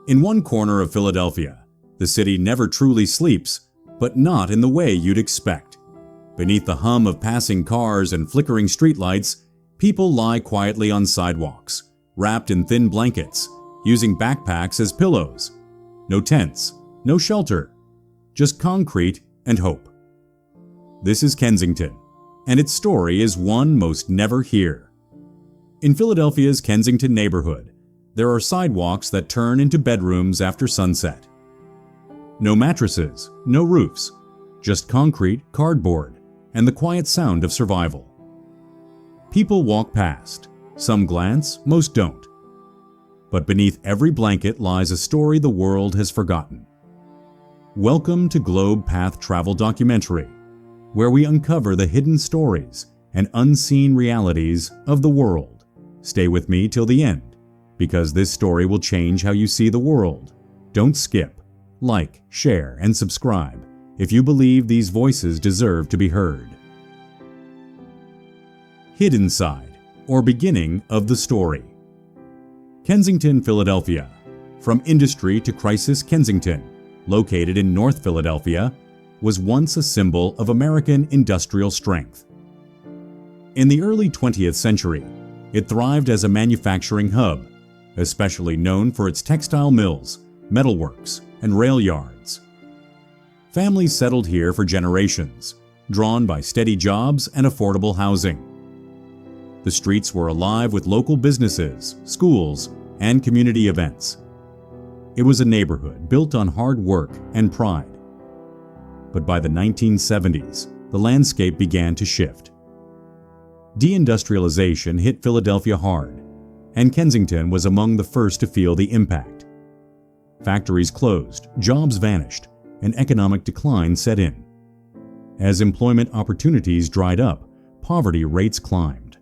In one corner of Philadelphia, the city never truly sleeps, but not in the way you'd expect. Beneath the hum of passing cars and flickering streetlights, people lie quietly on sidewalks, wrapped in thin blankets, using backpacks as pillows. No tents, no shelter, just concrete and hope. This is Kensington, and its story is one most never hear. In Philadelphia's Kensington neighborhood, there are sidewalks that turn into bedrooms after sunset. No mattresses, no roofs, just concrete, cardboard, and the quiet sound of survival. People walk past, some glance, most don't. But beneath every blanket lies a story the world has forgotten. Welcome to Globe Path Travel Documentary, where we uncover the hidden stories and unseen realities of the world. Stay with me till the end, because this story will change how you see the world. Don't skip. Like, share, and subscribe if you believe these voices deserve to be heard. Hidden Side, or beginning of the story. Kensington, Philadelphia. From industry to crisis, Kensington, located in North Philadelphia, was once a symbol of American industrial strength. In the early 20th century, it thrived as a manufacturing hub, especially known for its textile mills, metalworks, and rail yards. Families settled here for generations, drawn by steady jobs and affordable housing. The streets were alive with local businesses, schools, and community events. It was a neighborhood built on hard work and pride. But by the 1970s, the landscape began to shift. Deindustrialization hit Philadelphia hard, and Kensington was among the first to feel the impact. Factories closed, jobs vanished, and economic decline set in. As employment opportunities dried up, poverty rates climbed.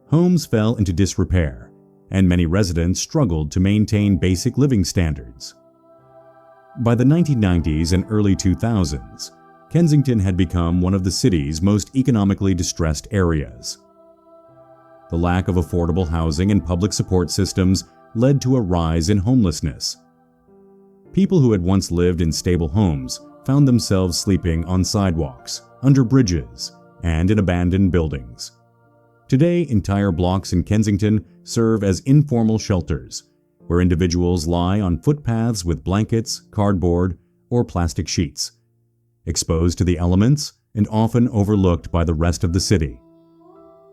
Homes fell into disrepair, and many residents struggled to maintain basic living standards. By the 1990s and early 2000s, Kensington had become one of the city's most economically distressed areas. The lack of affordable housing and public support systems led to a rise in homelessness. People who had once lived in stable homes found themselves sleeping on sidewalks, under bridges, and in abandoned buildings. Today, entire blocks in Kensington serve as informal shelters, where individuals lie on footpaths with blankets, cardboard, or plastic sheets, exposed to the elements and often overlooked by the rest of the city.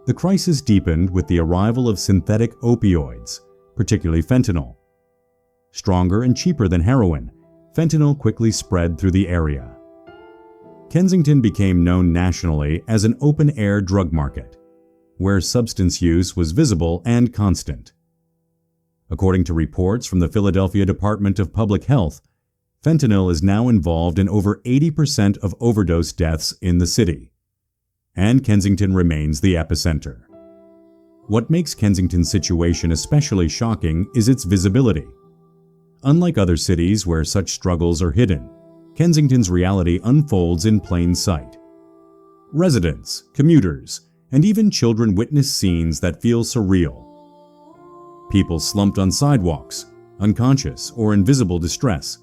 The crisis deepened with the arrival of synthetic opioids, particularly fentanyl. Stronger and cheaper than heroin, fentanyl quickly spread through the area. Kensington became known nationally as an open-air drug market, where substance use was visible and constant. According to reports from the Philadelphia Department of Public Health, fentanyl is now involved in over 80% of overdose deaths in the city, and Kensington remains the epicenter. What makes Kensington's situation especially shocking is its visibility. Unlike other cities where such struggles are hidden, Kensington's reality unfolds in plain sight. Residents, commuters, and even children witness scenes that feel surreal. People slumped on sidewalks, unconscious or in visible distress.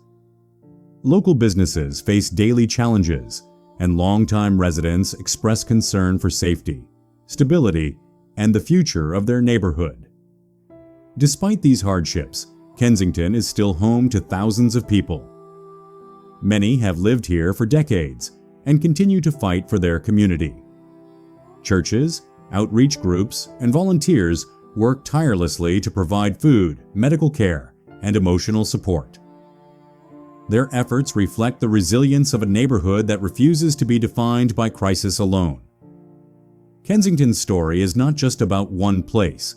Local businesses face daily challenges, and longtime residents express concern for safety, stability, and the future of their neighborhood. Despite these hardships, Kensington is still home to thousands of people. Many have lived here for decades and continue to fight for their community. Churches, outreach groups, and volunteers work tirelessly to provide food, medical care, and emotional support. Their efforts reflect the resilience of a neighborhood that refuses to be defined by crisis alone. Kensington's story is not just about one place.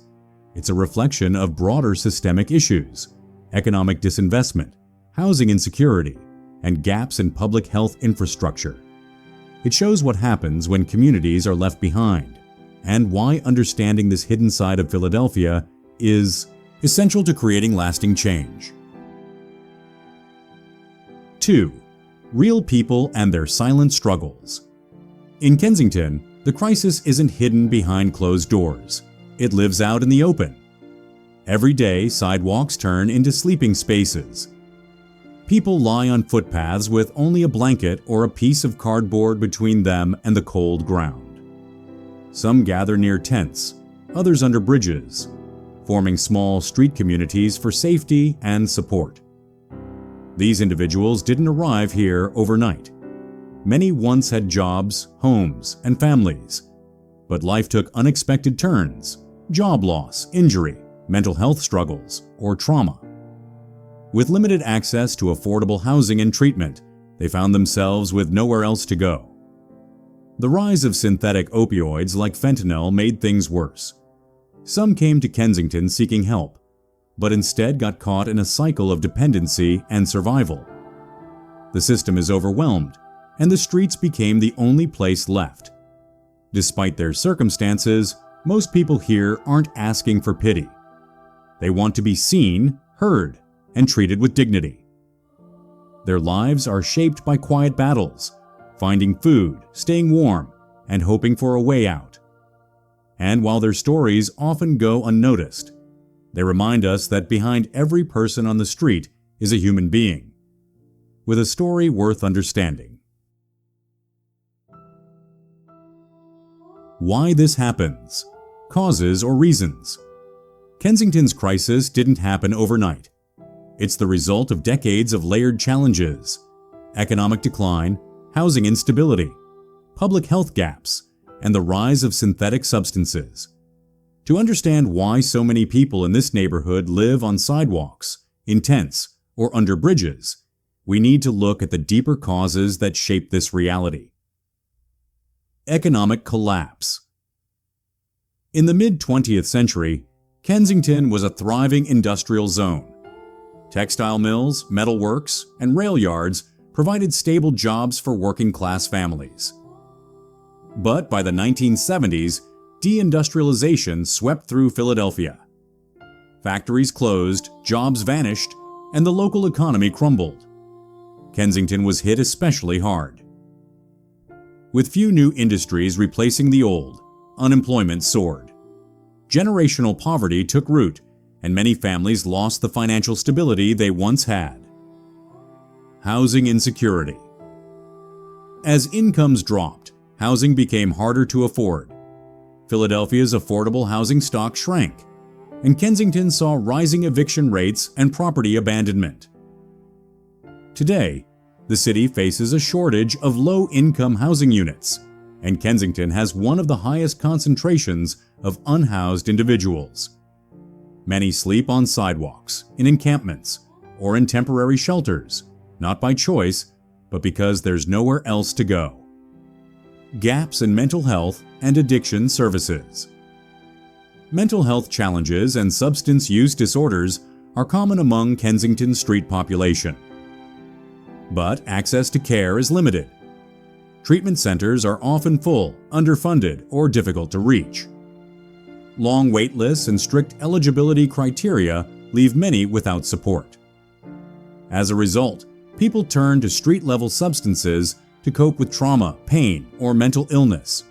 It's a reflection of broader systemic issues: economic disinvestment, housing insecurity, and gaps in public health infrastructure. It shows what happens when communities are left behind, and why understanding this hidden side of Philadelphia is essential to creating lasting change. 2. Real people and their silent struggles. In Kensington, the crisis isn't hidden behind closed doors. It lives out in the open. Every day, sidewalks turn into sleeping spaces. People lie on footpaths with only a blanket or a piece of cardboard between them and the cold ground. Some gather near tents, others under bridges, forming small street communities for safety and support. These individuals didn't arrive here overnight. Many once had jobs, homes, and families, but life took unexpected turns: job loss, injury, mental health struggles, or trauma. With limited access to affordable housing and treatment, they found themselves with nowhere else to go. The rise of synthetic opioids like fentanyl made things worse. Some came to Kensington seeking help, but instead got caught in a cycle of dependency and survival. The system is overwhelmed, and the streets became the only place left. Despite their circumstances, most people here aren't asking for pity. They want to be seen, heard, and treated with dignity. Their lives are shaped by quiet battles, finding food, staying warm, and hoping for a way out. And while their stories often go unnoticed, they remind us that behind every person on the street is a human being, with a story worth understanding. Why this happens: causes or reasons. Kensington's crisis didn't happen overnight. It's the result of decades of layered challenges: economic decline, housing instability, public health gaps, and the rise of synthetic substances. To understand why so many people in this neighborhood live on sidewalks, in tents, or under bridges, we need to look at the deeper causes that shape this reality. Economic collapse. In the mid-20th century, Kensington was a thriving industrial zone. Textile mills, metalworks, and rail yards provided stable jobs for working-class families. But by the 1970s, deindustrialization swept through Philadelphia. Factories closed, jobs vanished, and the local economy crumbled. Kensington was hit especially hard. With few new industries replacing the old, unemployment soared. Generational poverty took root, and many families lost the financial stability they once had. Housing insecurity. As incomes dropped, housing became harder to afford. Philadelphia's affordable housing stock shrank, and Kensington saw rising eviction rates and property abandonment. Today, the city faces a shortage of low-income housing units, and Kensington has one of the highest concentrations of unhoused individuals. Many sleep on sidewalks, in encampments, or in temporary shelters, not by choice, but because there's nowhere else to go. Gaps in mental health and addiction services. Mental health challenges and substance use disorders are common among Kensington's street population. But access to care is limited. Treatment centers are often full, underfunded, or difficult to reach. Long wait lists and strict eligibility criteria leave many without support. As a result, people turn to street-level substances to cope with trauma, pain, or mental illness,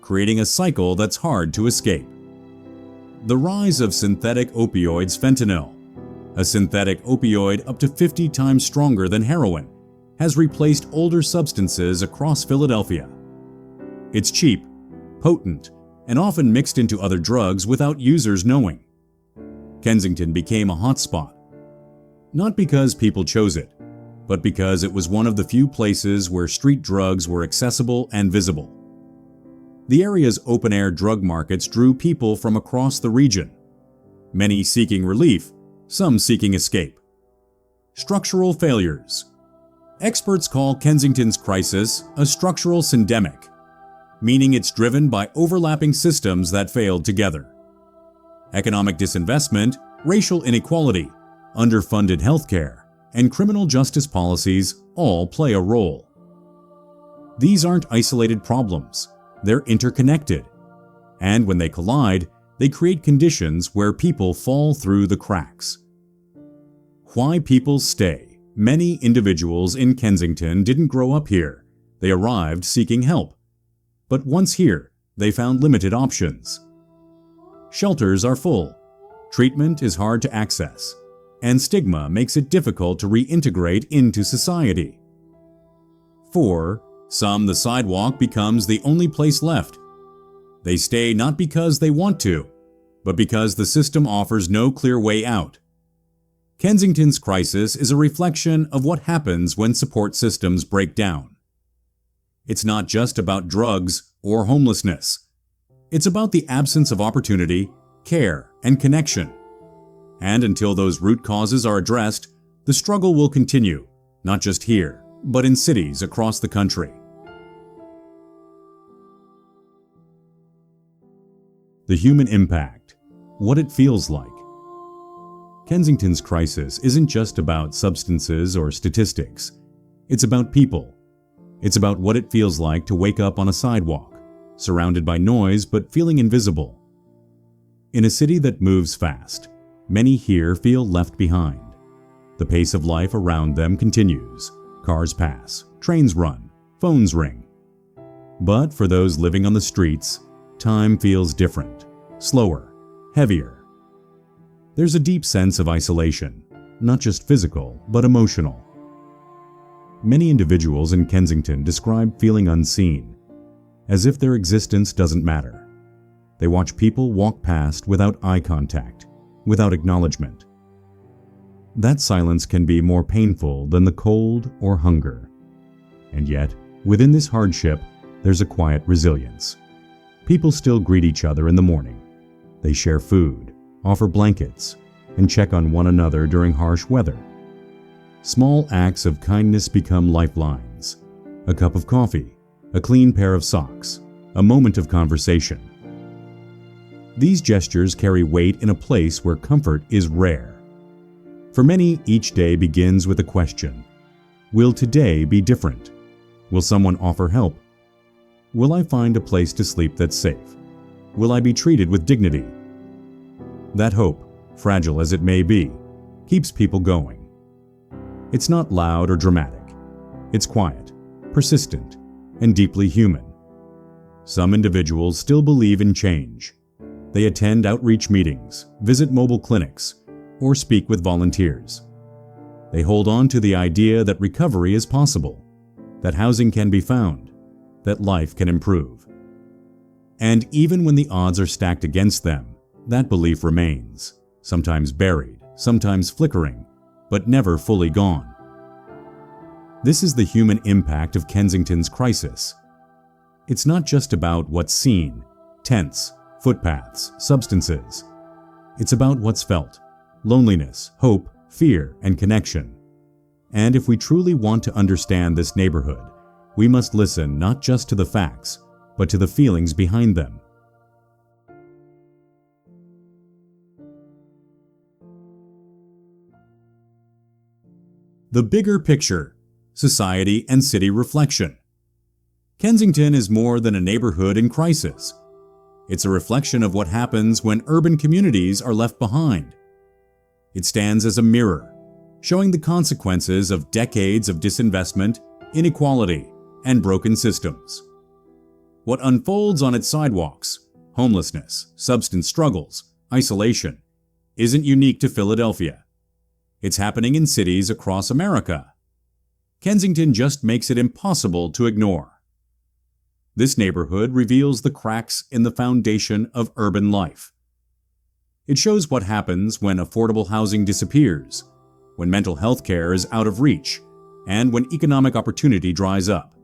creating a cycle that's hard to escape. The rise of synthetic opioids. Fentanyl, a synthetic opioid up to 50 times stronger than heroin, has replaced older substances across Philadelphia. It's cheap, potent, and often mixed into other drugs without users knowing. Kensington became a hotspot, not because people chose it, but because it was one of the few places where street drugs were accessible and visible. The area's open-air drug markets drew people from across the region, many seeking relief, some seeking escape. Structural failures. Experts call Kensington's crisis a structural syndemic, meaning it's driven by overlapping systems that failed together. Economic disinvestment, racial inequality, underfunded healthcare, and criminal justice policies all play a role. These aren't isolated problems, they're interconnected, and when they collide, they create conditions where people fall through the cracks. Why people stay. Many individuals in Kensington didn't grow up here. They arrived seeking help. But once here, they found limited options. Shelters are full. Treatment is hard to access, and stigma makes it difficult to reintegrate into society. For some, the sidewalk becomes the only place left. They stay not because they want to, but because the system offers no clear way out. Kensington's crisis is a reflection of what happens when support systems break down. It's not just about drugs or homelessness. It's about the absence of opportunity, care, and connection. And until those root causes are addressed, the struggle will continue, not just here, but in cities across the country. The human impact, what it feels like. Kensington's crisis isn't just about substances or statistics. It's about people. It's about what it feels like to wake up on a sidewalk, surrounded by noise but feeling invisible. In a city that moves fast, many here feel left behind. The pace of life around them continues. Cars pass, trains run, phones ring. But for those living on the streets, time feels different, slower, heavier. There's a deep sense of isolation, not just physical, but emotional. Many individuals in Kensington describe feeling unseen, as if their existence doesn't matter. They watch people walk past without eye contact, without acknowledgement. That silence can be more painful than the cold or hunger. And yet, within this hardship, there's a quiet resilience. People still greet each other in the morning. They share food, offer blankets, and check on one another during harsh weather. Small acts of kindness become lifelines. A cup of coffee, a clean pair of socks, a moment of conversation. These gestures carry weight in a place where comfort is rare. For many, each day begins with a question. Will today be different? Will someone offer help? Will I find a place to sleep that's safe? Will I be treated with dignity? That hope, fragile as it may be, keeps people going. It's not loud or dramatic. It's quiet, persistent, and deeply human. Some individuals still believe in change. They attend outreach meetings, visit mobile clinics, or speak with volunteers. They hold on to the idea that recovery is possible, that housing can be found, that life can improve. And even when the odds are stacked against them, that belief remains, sometimes buried, sometimes flickering, but never fully gone. This is the human impact of Kensington's crisis. It's not just about what's seen, tents, footpaths, substances. It's about what's felt, loneliness, hope, fear, and connection. And if we truly want to understand this neighborhood, we must listen not just to the facts, but to the feelings behind them. The bigger picture, society and city reflection. Kensington is more than a neighborhood in crisis. It's a reflection of what happens when urban communities are left behind. It stands as a mirror, showing the consequences of decades of disinvestment, inequality, and broken systems. What unfolds on its sidewalks, homelessness, substance struggles, isolation, isn't unique to Philadelphia. It's happening in cities across America. Kensington just makes it impossible to ignore. This neighborhood reveals the cracks in the foundation of urban life. It shows what happens when affordable housing disappears, when mental health care is out of reach, and when economic opportunity dries up.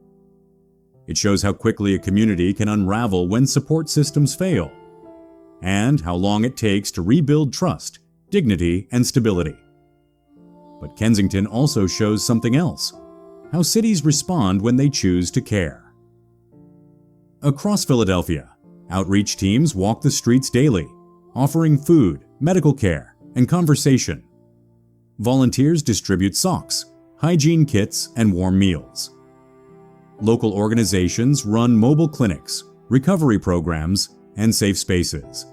It shows how quickly a community can unravel when support systems fail, and how long it takes to rebuild trust, dignity, and stability. But Kensington also shows something else, how cities respond when they choose to care. Across Philadelphia, outreach teams walk the streets daily, offering food, medical care, and conversation. Volunteers distribute socks, hygiene kits, and warm meals. Local organizations run mobile clinics, recovery programs, and safe spaces,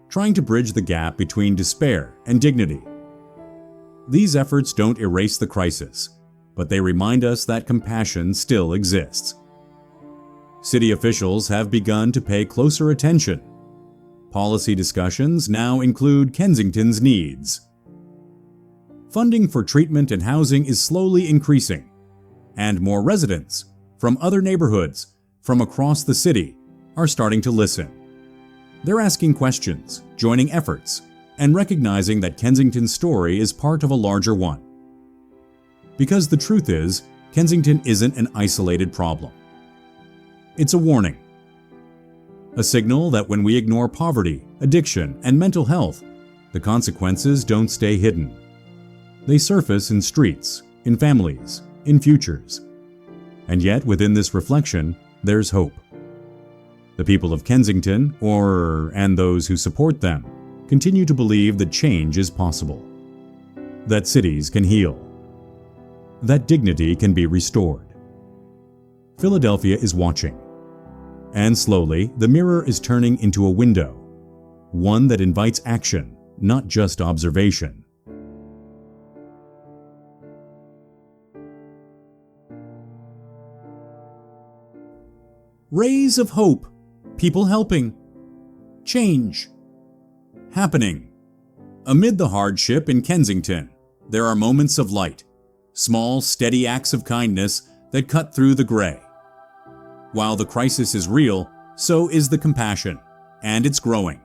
trying to bridge the gap between despair and dignity. These efforts don't erase the crisis, but they remind us that compassion still exists. City officials have begun to pay closer attention. Policy discussions now include Kensington's needs. Funding for treatment and housing is slowly increasing, and more residents from other neighborhoods from across the city are starting to listen. They're asking questions, joining efforts, and recognizing that Kensington's story is part of a larger one. Because the truth is, Kensington isn't an isolated problem. It's a warning. A signal that when we ignore poverty, addiction, and mental health, the consequences don't stay hidden. They surface in streets, in families, in futures. And yet, within this reflection, there's hope. The people of Kensington, and those who support them, continue to believe that change is possible. That cities can heal. That dignity can be restored. Philadelphia is watching. And slowly, the mirror is turning into a window, one that invites action, not just observation. Rays of hope, people helping, change, happening. Amid the hardship in Kensington, there are moments of light, small, steady acts of kindness that cut through the gray. While the crisis is real, so is the compassion, and it's growing.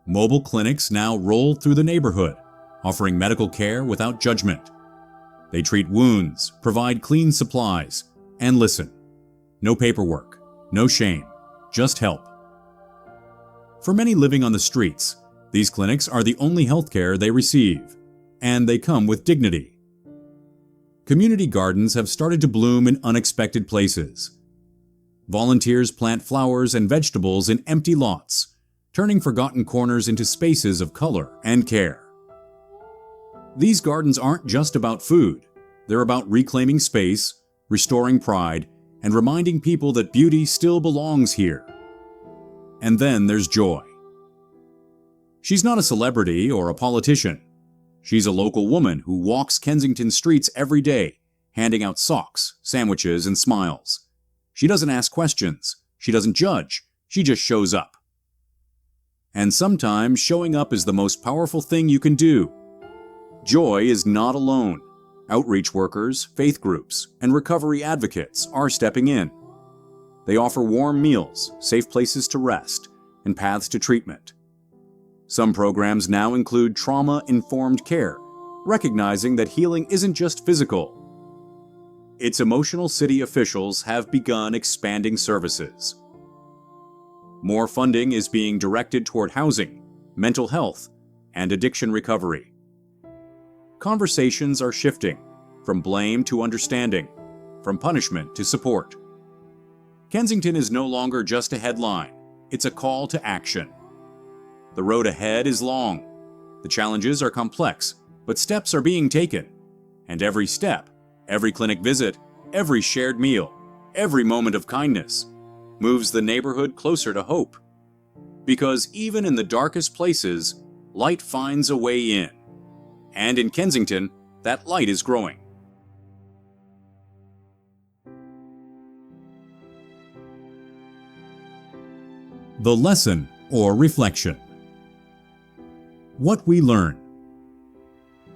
Mobile clinics now roll through the neighborhood, offering medical care without judgment. They treat wounds, provide clean supplies, and listen. No paperwork, no shame, just help. For many living on the streets, these clinics are the only health care they receive, and they come with dignity. Community gardens have started to bloom in unexpected places. Volunteers plant flowers and vegetables in empty lots, turning forgotten corners into spaces of color and care. These gardens aren't just about food. They're about reclaiming space, restoring pride, and reminding people that beauty still belongs here. And then there's Joy. She's not a celebrity or a politician. She's a local woman who walks Kensington streets every day, handing out socks, sandwiches, and smiles. She doesn't ask questions. She doesn't judge. She just shows up. And sometimes showing up is the most powerful thing you can do. Joy is not alone. Outreach workers, faith groups, and recovery advocates are stepping in. They offer warm meals, safe places to rest, and paths to treatment. Some programs now include trauma-informed care, recognizing that healing isn't just physical. Its emotional city officials have begun expanding services. More funding is being directed toward housing, mental health, and addiction recovery. Conversations are shifting from blame to understanding, from punishment to support. Kensington is no longer just a headline, it's a call to action. The road ahead is long. The challenges are complex, but steps are being taken. And every step, every clinic visit, every shared meal, every moment of kindness moves the neighborhood closer to hope. Because even in the darkest places, light finds a way in. And in Kensington, that light is growing. The lesson or reflection. What we learn.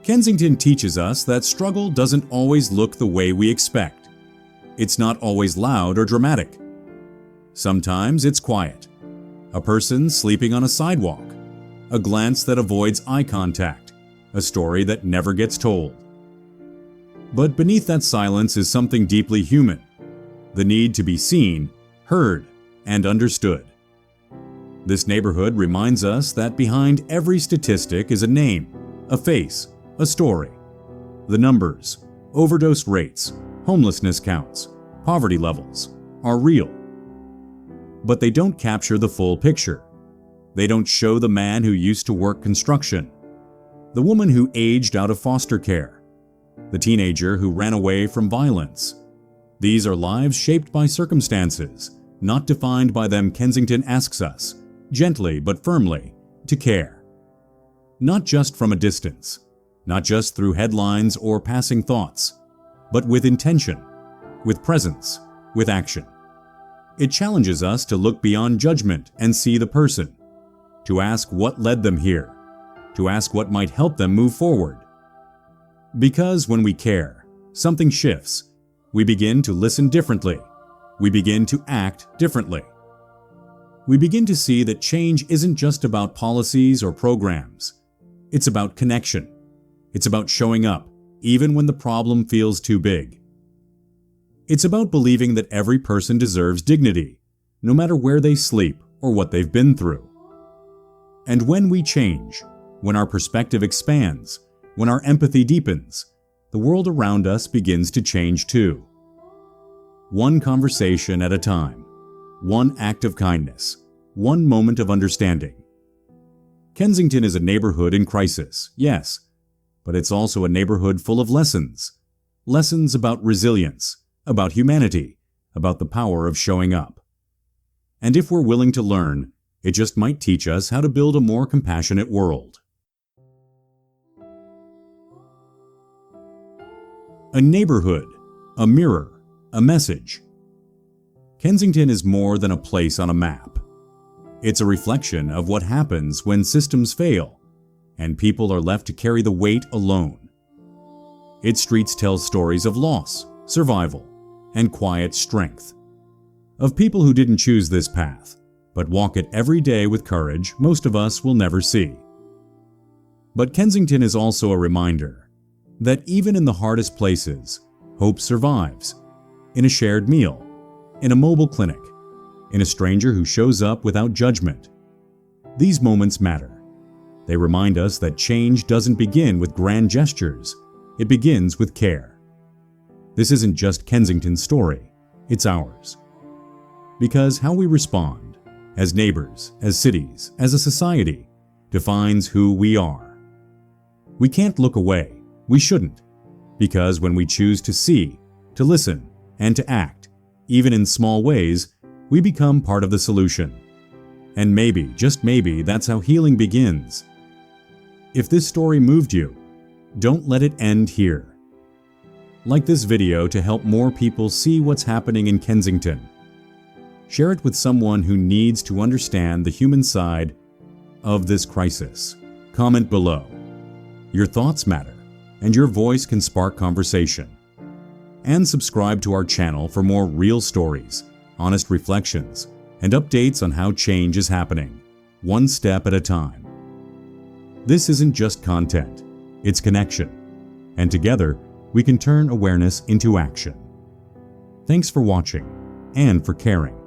Kensington teaches us that struggle doesn't always look the way we expect. It's not always loud or dramatic. Sometimes it's quiet. A person sleeping on a sidewalk, a glance that avoids eye contact, a story that never gets told. But beneath that silence is something deeply human, the need to be seen, heard, and understood. This neighborhood reminds us that behind every statistic is a name, a face, a story. The numbers, overdose rates, homelessness counts, poverty levels are real. But they don't capture the full picture. They don't show the man who used to work construction, the woman who aged out of foster care, the teenager who ran away from violence. These are lives shaped by circumstances, not defined by them. Kensington asks us, gently but firmly, to care. Not just from a distance, not just through headlines or passing thoughts, but with intention, with presence, with action. It challenges us to look beyond judgment and see the person, to ask what led them here, to ask what might help them move forward. Because when we care, something shifts. We begin to listen differently. We begin to act differently. We begin to see that change isn't just about policies or programs. It's about connection. It's about showing up, even when the problem feels too big. It's about believing that every person deserves dignity, no matter where they sleep or what they've been through. And when we change, when our perspective expands, when our empathy deepens, the world around us begins to change too. One conversation at a time, one act of kindness, one moment of understanding. Kensington is a neighborhood in crisis, yes, but it's also a neighborhood full of lessons. Lessons about resilience, about humanity, about the power of showing up. And if we're willing to learn, it just might teach us how to build a more compassionate world. A neighborhood, a mirror, a message. Kensington is more than a place on a map. It's a reflection of what happens when systems fail and people are left to carry the weight alone. Its streets tell stories of loss, survival, and quiet strength. Of people who didn't choose this path, but walk it every day with courage most of us will never see. But Kensington is also a reminder that even in the hardest places, hope survives. In a shared meal, in a mobile clinic, in a stranger who shows up without judgment. These moments matter. They remind us that change doesn't begin with grand gestures, it begins with care. This isn't just Kensington's story, it's ours. Because how we respond, as neighbors, as cities, as a society, defines who we are. We can't look away. We shouldn't, because when we choose to see, to listen, and to act, even in small ways, we become part of the solution. And maybe, just maybe, that's how healing begins. If this story moved you, don't let it end here. Like this video to help more people see what's happening in Kensington. Share it with someone who needs to understand the human side of this crisis. Comment below. Your thoughts matter, and your voice can spark conversation. And subscribe to our channel for more real stories, honest reflections, and updates on how change is happening, one step at a time. This isn't just content, it's connection. And together, we can turn awareness into action. Thanks for watching and for caring.